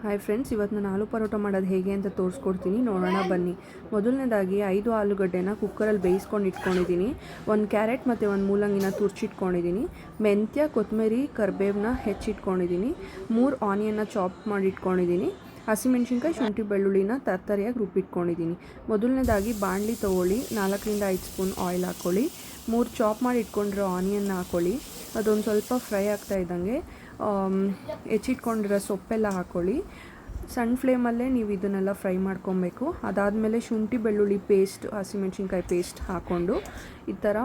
Hi friends, ಇವತ್ತು ನಾನು ಆಲೂ ಪರೋಟ ಮಾಡೋದು ಹೇಗೆ ಅಂತ ತೋರಿಸ್ಕೊಡ್ತೀನಿ, ನೋಡೋಣ ಬನ್ನಿ. ಮೊದಲನೇದಾಗಿ 5 ಆಲೂಗಡ್ಡೆನ ಕುಕ್ಕರಲ್ಲಿ ಬೇಯಿಸ್ಕೊಂಡು ಇಟ್ಕೊಂಡಿದ್ದೀನಿ. 1 ಕ್ಯಾರೆಟ್ ಮತ್ತು 1 ಮೂಲಂಗಿನ ತುರ್ಚಿಟ್ಕೊಂಡಿದ್ದೀನಿ. ಮೆಂತ್ಯ, ಕೊತ್ತಂಬರಿ, ಕರಿಬೇವನ್ನ ಹೆಚ್ಚಿಟ್ಕೊಂಡಿದ್ದೀನಿ. 3 ಆನಿಯನ್ನ ಚಾಪ್ ಮಾಡಿ ಇಟ್ಕೊಂಡಿದ್ದೀನಿ. ಹಸಿಮೆಣ್ಸಿನ್ಕಾಯಿ, ಶುಂಠಿ, ಬೆಳ್ಳುಳ್ಳಿನ ತರ್ತರಿಯಾಗಿ ರುಬ್ಬಿಟ್ಕೊಂಡಿದ್ದೀನಿ. ಮೊದಲನೇದಾಗಿ ಬಾಣಲಿ ತೊಗೊಳ್ಳಿ. 4 ರಿಂದ 5 ಸ್ಪೂನ್ ಆಯಿಲ್ ಹಾಕ್ಕೊಳ್ಳಿ. 3 ಚಾಪ್ ಮಾಡಿ ಇಟ್ಕೊಂಡಿರೋ ಆನಿಯನ್ನ ಹಾಕ್ಕೊಳ್ಳಿ. ಅದೊಂದು ಸ್ವಲ್ಪ ಫ್ರೈ ಆಗ್ತಾ ಇದ್ದಂಗೆ ಹೆಚ್ಚಿಟ್ಕೊಂಡಿರೋ ಸೊಪ್ಪೆಲ್ಲ ಹಾಕ್ಕೊಳ್ಳಿ. ಸಣ್ಣ ಫ್ಲೇಮಲ್ಲೇ ನೀವು ಇದನ್ನೆಲ್ಲ ಫ್ರೈ ಮಾಡ್ಕೊಬೇಕು. ಅದಾದಮೇಲೆ ಶುಂಠಿ ಬೆಳ್ಳುಳ್ಳಿ ಪೇಸ್ಟ್, ಹಸಿಮೆಣ್ಸಿನ್ಕಾಯಿ ಪೇಸ್ಟ್ ಹಾಕ್ಕೊಂಡು ಈ ಥರ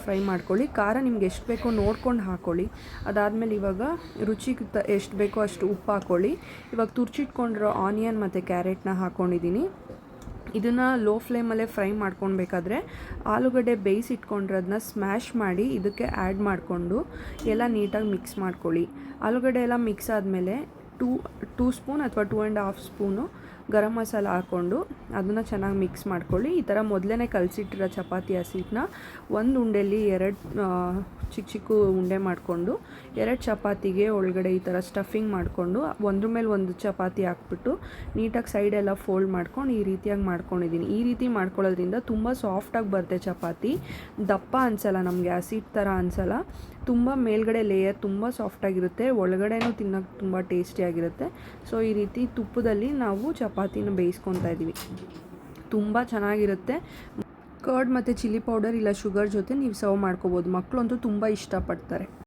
ಫ್ರೈ ಮಾಡ್ಕೊಳ್ಳಿ. ಖಾರ ನಿಮ್ಗೆ ಎಷ್ಟು ಬೇಕೋ ನೋಡ್ಕೊಂಡು ಹಾಕ್ಕೊಳ್ಳಿ. ಅದಾದಮೇಲೆ ಇವಾಗ ರುಚಿಗೆ ಎಷ್ಟು ಬೇಕೋ ಅಷ್ಟು ಉಪ್ಪು ಹಾಕ್ಕೊಳ್ಳಿ. ಇವಾಗ ತುರ್ಚಿಟ್ಕೊಂಡಿರೋ ಆನಿಯನ್ ಮತ್ತು ಕ್ಯಾರೆಟ್ನ ಹಾಕ್ಕೊಂಡಿದ್ದೀನಿ. ಇದನ್ನು ಲೋ ಫ್ಲೇಮಲ್ಲೇ ಫ್ರೈ ಮಾಡ್ಕೊಳ್ಬೇಕಾದ್ರೆ ಆಲೂಗಡ್ಡೆ ಬೇಯಿಸಿಟ್ಕೊಂಡಿರೋದನ್ನ ಸ್ಮ್ಯಾಶ್ ಮಾಡಿ ಇದಕ್ಕೆ ಆ್ಯಡ್ ಮಾಡಿಕೊಂಡು ಎಲ್ಲ ನೀಟಾಗಿ ಮಿಕ್ಸ್ ಮಾಡ್ಕೊಳ್ಳಿ. ಆಲೂಗಡ್ಡೆ ಎಲ್ಲ ಮಿಕ್ಸ್ ಆದಮೇಲೆ ಟೂ ಸ್ಪೂನ್ ಅಥವಾ 2.5 ಸ್ಪೂನು ಗರಂ ಮಸಾಲ ಹಾಕ್ಕೊಂಡು ಅದನ್ನು ಚೆನ್ನಾಗಿ ಮಿಕ್ಸ್ ಮಾಡ್ಕೊಳ್ಳಿ. ಈ ಥರ ಮೊದಲೇ ಕಲಸಿಟ್ಟಿರೋ ಚಪಾತಿ ಹಸಿಟ್ಟನ್ನ ಒಂದು ಉಂಡೆಯಲ್ಲಿ 2 ಚಿಕ್ಕ ಚಿಕ್ಕ ಉಂಡೆ ಮಾಡಿಕೊಂಡು 2 ಚಪಾತಿಗೆ ಒಳಗಡೆ ಈ ಥರ ಸ್ಟಫಿಂಗ್ ಮಾಡಿಕೊಂಡು ಒಂದ್ರ ಮೇಲೆ ಒಂದು ಚಪಾತಿ ಹಾಕ್ಬಿಟ್ಟು ನೀಟಾಗಿ ಸೈಡೆಲ್ಲ ಫೋಲ್ಡ್ ಮಾಡ್ಕೊಂಡು ಈ ರೀತಿಯಾಗಿ ಮಾಡ್ಕೊಂಡಿದ್ದೀನಿ. ಈ ರೀತಿ ಮಾಡ್ಕೊಳ್ಳೋದ್ರಿಂದ ತುಂಬ ಸಾಫ್ಟಾಗಿ ಬರುತ್ತೆ ಚಪಾತಿ. ದಪ್ಪ ಅನಿಸಲ್ಲ, ನಮಗೆ ಹಸಿಟ್ಟು ಥರ ಅನಿಸಲ್ಲ. ತುಂಬ ಮೇಲ್ಗಡೆ ಲೇಯರ್ ತುಂಬ ಸಾಫ್ಟಾಗಿರುತ್ತೆ, ಒಳಗಡೆನೂ ತಿನ್ನೋಕ್ಕೆ ತುಂಬ ಟೇಸ್ಟಿಯಾಗಿರುತ್ತೆ. ಸೊ ಈ ರೀತಿ ತುಪ್ಪದಲ್ಲಿ ನಾವು ಚಪಾತಿನ ಬೇಯಿಸ್ಕೊತಾ ಇದ್ದೀವಿ. ತುಂಬ ಚೆನ್ನಾಗಿರುತ್ತೆ. ಕರ್ಡ್ ಮತ್ತು ಚಿಲ್ಲಿ ಪೌಡರ್ ಇಲ್ಲ ಶುಗರ್ ಜೊತೆ ನೀವು ಸರ್ವ್ ಮಾಡ್ಕೋಬೋದು. ಮಕ್ಕಳಂತೂ ತುಂಬ ಇಷ್ಟಪಡ್ತಾರೆ.